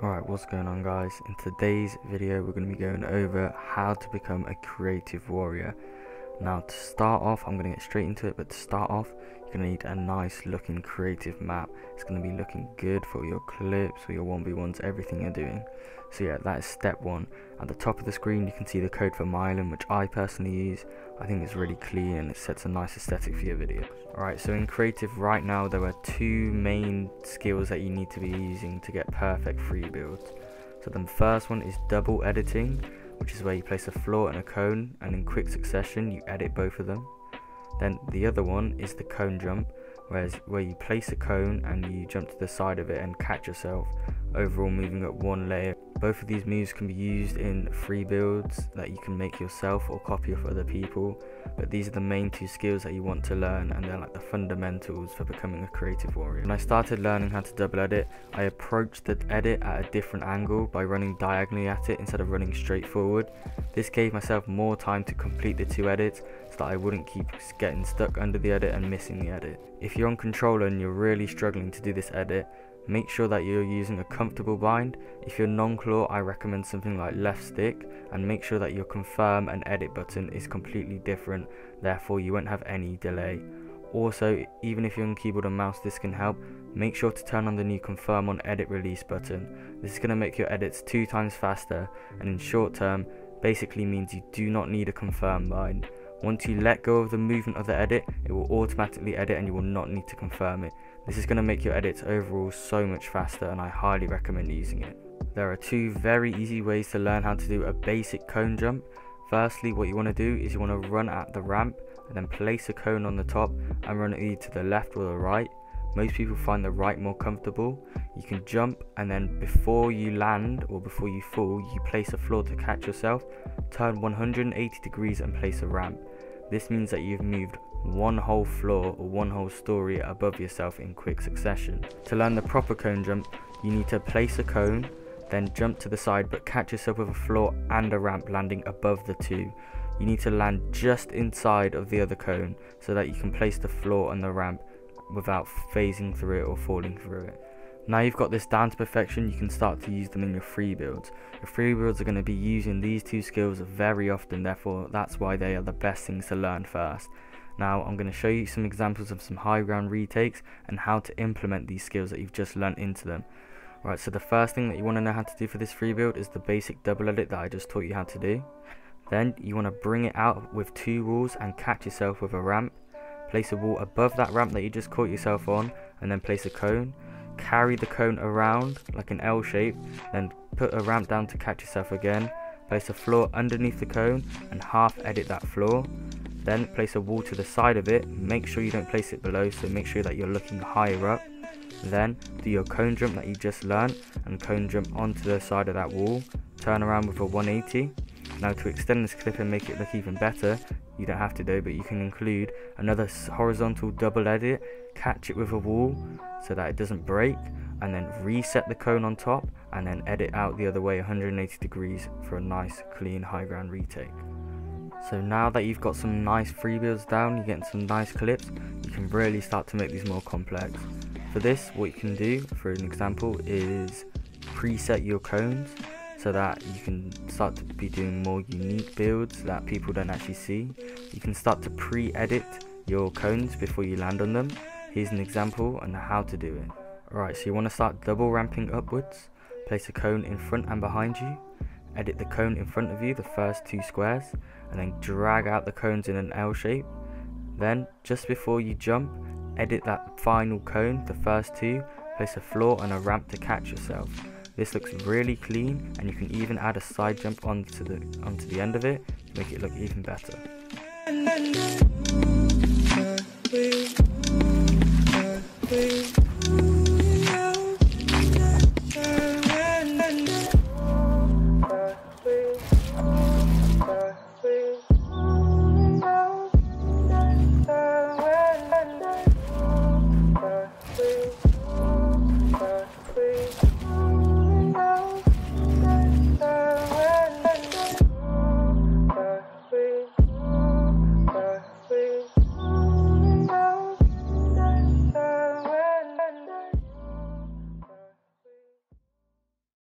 Alright, what's going on guys? In today's video we're going to be going over how to become a creative warrior. Now to start off, I'm going to get straight into it, but to start off you're going to need a nice looking creative map. It's going to be looking good for your clips, for your 1v1s, everything you're doing. So yeah, that is step one. At the top of the screen you can see the code for my island, which I personally use. I think it's really clean and it sets a nice aesthetic for your video. Alright, so in creative right now there are two main skills that you need to be using to get perfect free builds. So the first one is double editing, which is where you place a floor and a cone and in quick succession you edit both of them. Then the other one is the cone jump, where you place a cone and you jump to the side of it and catch yourself, overall moving up one layer. Both of these moves can be used in free builds that you can make yourself or copy off other people, but these are the main two skills that you want to learn, and they're like the fundamentals for becoming a creative warrior. When I started learning how to double edit, I approached the edit at a different angle by running diagonally at it instead of running straight forward. This gave myself more time to complete the two edits so that I wouldn't keep getting stuck under the edit and missing the edit. If you're on controller and you're really struggling to do this edit, make sure that you're using a comfortable bind. If you're non-claw, I recommend something like left stick, and make sure that your confirm and edit button is completely different, therefore you won't have any delay. Also, even if you're on keyboard and mouse, this can help. Make sure to turn on the new confirm on edit release button. This is going to make your edits 2 times faster, and in short term basically means you do not need a confirm bind. Once you let go of the movement of the edit, it will automatically edit and you will not need to confirm it. This is going to make your edits overall so much faster, and I highly recommend using it. There are 2 very easy ways to learn how to do a basic cone jump. Firstly, what you want to do is you want to run at the ramp and then place a cone on the top and run it either to the left or the right. Most people find the right more comfortable. You can jump, and then before you land or before you fall, you place a floor to catch yourself, turn 180 degrees and place a ramp. This means that you've moved one whole floor or one whole story above yourself in quick succession. To learn the proper cone jump, you need to place a cone, then jump to the side but catch yourself with a floor and a ramp landing above the 2. You need to land just inside of the other cone so that you can place the floor and the ramp without phasing through it or falling through it. Now you've got this down to perfection, you can start to use them in your free builds. Your free builds are going to be using these 2 skills very often, therefore that's why they are the best things to learn first. Now I'm going to show you some examples of some high ground retakes and how to implement these skills that you've just learnt into them. Right, so the first thing that you want to know how to do for this free build is the basic double edit that I just taught you how to do. Then you want to bring it out with 2 walls and catch yourself with a ramp. Place a wall above that ramp that you just caught yourself on, and then place a cone. Carry the cone around like an L shape, then put a ramp down to catch yourself again. Place a floor underneath the cone and half edit that floor. Then place a wall to the side of it. Make sure you don't place it below, so make sure that you're looking higher up. Then do your cone jump that you just learned and cone jump onto the side of that wall. Turn around with a 180. Now to extend this clip and make it look even better, you don't have to though, but you can include another horizontal double edit, catch it with a wall so that it doesn't break, and then reset the cone on top and then edit out the other way 180 degrees for a nice clean high ground retake. So now that you've got some nice free builds down, you're getting some nice clips, you can really start to make these more complex. For this, what you can do, for an example, is preset your cones so that you can start to be doing more unique builds that people don't actually see. You can start to pre-edit your cones before you land on them. Here's an example on how to do it. Alright, so you want to start double ramping upwards. Place a cone in front and behind you. Edit the cone in front of you, the first 2 squares, and then drag out the cones in an L shape. Then, just before you jump, edit that final cone, the first 2, place a floor and a ramp to catch yourself. This looks really clean, and you can even add a side jump onto the end of it to make it look even better.